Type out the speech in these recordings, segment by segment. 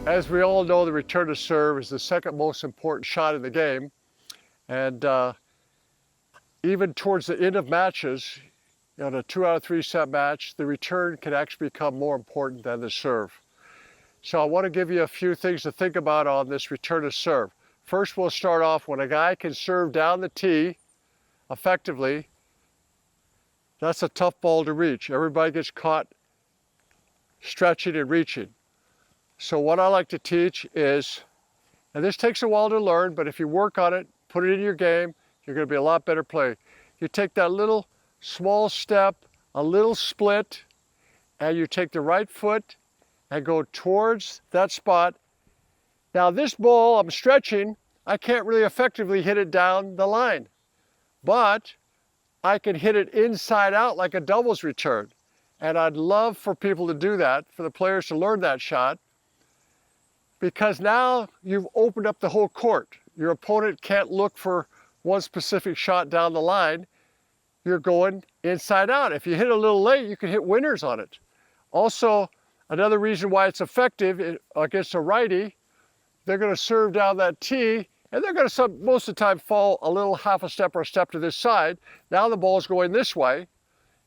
As we all know, the return to serve is the second most important shot in the game. And even towards the end of matches, in a 2 out of 3 set match, the return can actually become more important than the serve. So I want to give you a few things to think about on this return to serve. First, we'll start off when a guy can serve down the tee effectively. That's a tough ball to reach. Everybody gets caught stretching and reaching. So what I like to teach is, and this takes a while to learn, but if you work on it, put it in your game, you're going to be a lot better player. You take that little small step, a little split, and you take the right foot and go towards that spot. Now this ball, I'm stretching, I can't really effectively hit it down the line, but I can hit it inside out like a doubles return. And I'd love for people to do that, for the players to learn that shot, because now you've opened up the whole court. Your opponent can't look for one specific shot down the line. You're going inside out. If you hit a little late, you can hit winners on it. Also, another reason why it's effective against a righty, they're going to serve down that tee, and they're going to most of the time fall a little half a step or a step to this side. Now the ball's going this way,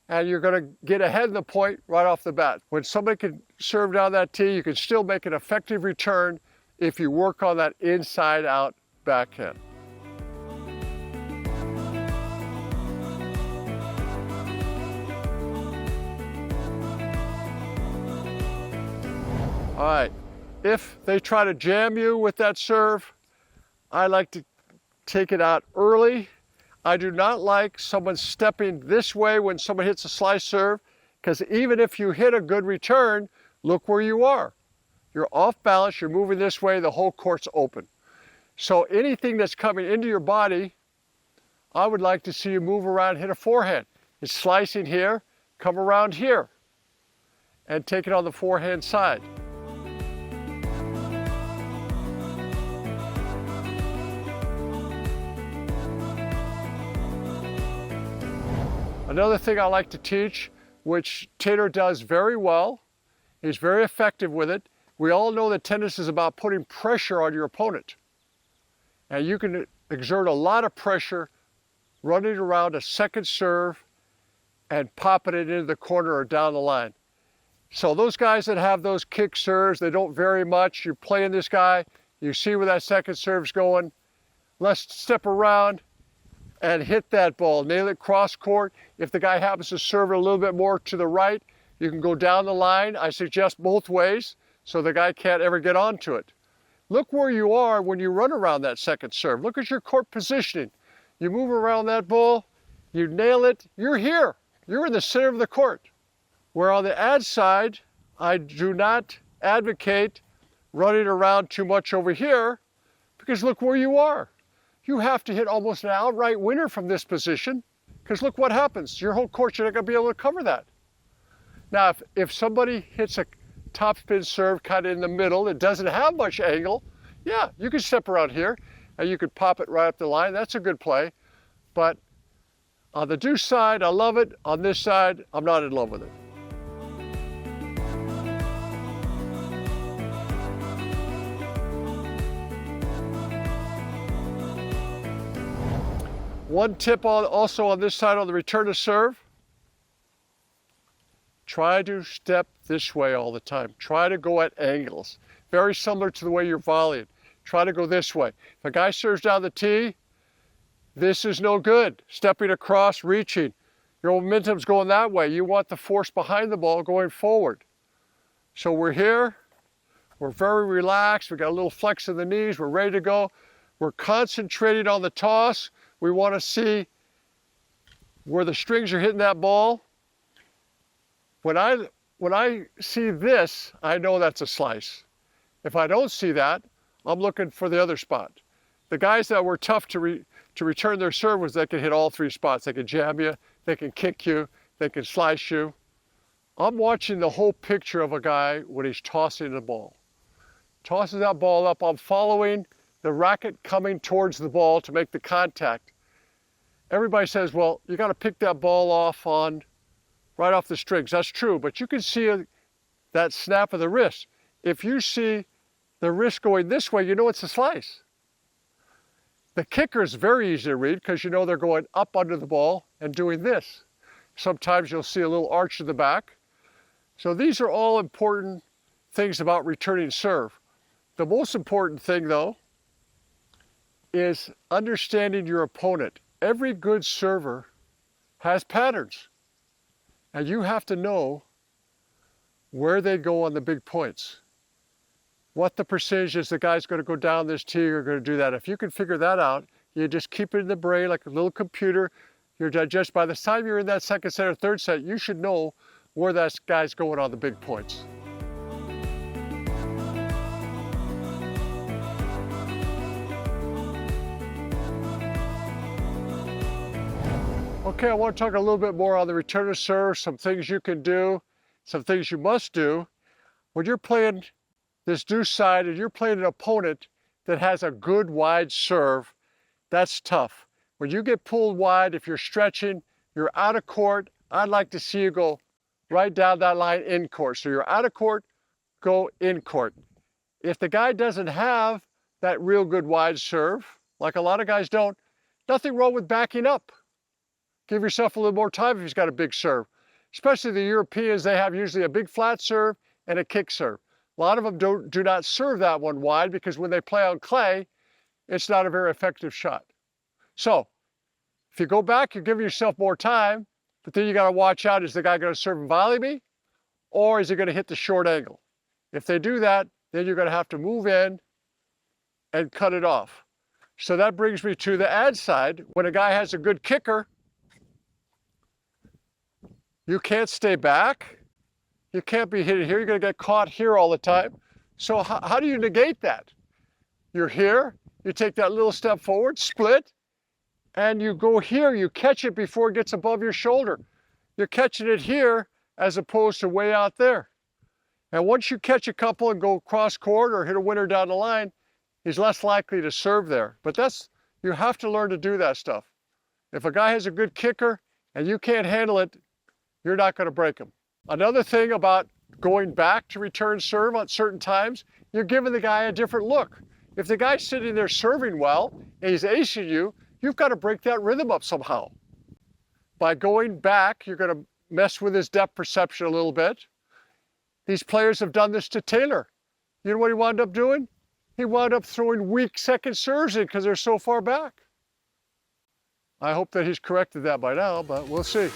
and you're going to get ahead of the point right off the bat. When somebody can serve down that tee, you can still make an effective return if you work on that inside-out backhand. All right, if they try to jam you with that serve, I like to take it out early. I do not like someone stepping this way when someone hits a slice serve, because even if you hit a good return, look where you are. You're off balance, you're moving this way, the whole court's open. So anything that's coming into your body, I would like to see you move around, hit a forehand. It's slicing here, come around here, and take it on the forehand side. Another thing I like to teach, which Taylor does very well, he's very effective with it. We all know that tennis is about putting pressure on your opponent. And you can exert a lot of pressure running around a second serve and popping it into the corner or down the line. So those guys that have those kick serves, they don't vary much. You're playing this guy, you see where that second serve's going. Let's step around and hit that ball, nail it cross court. If the guy happens to serve it a little bit more to the right, you can go down the line. I suggest both ways so the guy can't ever get onto it. Look where you are when you run around that second serve. Look at your court positioning. You move around that ball, you nail it, you're here. You're in the center of the court. Where on the ad side, I do not advocate running around too much over here, because look where you are. You have to hit almost an outright winner from this position, because look what happens. Your whole court, you're not going to be able to cover that. Now, if somebody hits a topspin serve kind of in the middle, it doesn't have much angle, yeah, you can step around here and you could pop it right up the line. That's a good play. But on the deuce side, I love it. On this side, I'm not in love with it. One tip also on this side on the return to serve, try to step this way all the time. Try to go at angles. Very similar to the way you're volleying. Try to go this way. If a guy serves down the tee, this is no good. Stepping across, reaching. Your momentum's going that way. You want the force behind the ball going forward. So we're here. We're very relaxed. We got a little flex in the knees. We're ready to go. We're concentrating on the toss. We want to see where the strings are hitting that ball. When I see this, I know that's a slice. If I don't see that, I'm looking for the other spot. The guys that were tough to return their serve was they could hit all three spots. They can jam you, they can kick you, they can slice you. I'm watching the whole picture of a guy when he's tossing the ball. Tosses that ball up, I'm following the racket coming towards the ball to make the contact. Everybody says, well, you got to pick that ball off right off the strings. That's true, but you can see that snap of the wrist. If you see the wrist going this way, you know it's a slice. The kicker is very easy to read because you know they're going up under the ball and doing this. Sometimes you'll see a little arch in the back. So these are all important things about returning serve. The most important thing, though, is understanding your opponent. Every good server has patterns, and you have to know where they go on the big points. What the percentage is, the guy's going to go down this tee, you're going to do that. If you can figure that out, you just keep it in the brain like a little computer. You're digest. By the time you're in that second set or third set, you should know where that guy's going on the big points. Okay, I want to talk a little bit more on the return of serve, some things you can do, some things you must do. When you're playing this deuce side and you're playing an opponent that has a good wide serve, that's tough. When you get pulled wide, if you're stretching, you're out of court, I'd like to see you go right down that line in court. So you're out of court, go in court. If the guy doesn't have that real good wide serve, like a lot of guys don't, nothing wrong with backing up. Give yourself a little more time if he's got a big serve. Especially the Europeans, they have usually a big flat serve and a kick serve. A lot of them do not serve that one wide because when they play on clay, it's not a very effective shot. So if you go back, you're giving yourself more time, but then you got to watch out, is the guy going to serve and volley me, or is he going to hit the short angle? If they do that, then you're going to have to move in and cut it off. So that brings me to the ad side. When a guy has a good kicker, you can't stay back. You can't be hitting here. You're going to get caught here all the time. So how do you negate that? You're here. You take that little step forward, split, and you go here. You catch it before it gets above your shoulder. You're catching it here as opposed to way out there. And once you catch a couple and go cross court or hit a winner down the line, he's less likely to serve there. But you have to learn to do that stuff. If a guy has a good kicker and you can't handle it, you're not going to break him. Another thing about going back to return serve at certain times, you're giving the guy a different look. If the guy's sitting there serving well and he's acing you, you've got to break that rhythm up somehow. By going back, you're going to mess with his depth perception a little bit. These players have done this to Taylor. You know what he wound up doing? He wound up throwing weak second serves in because they're so far back. I hope that he's corrected that by now, but we'll see.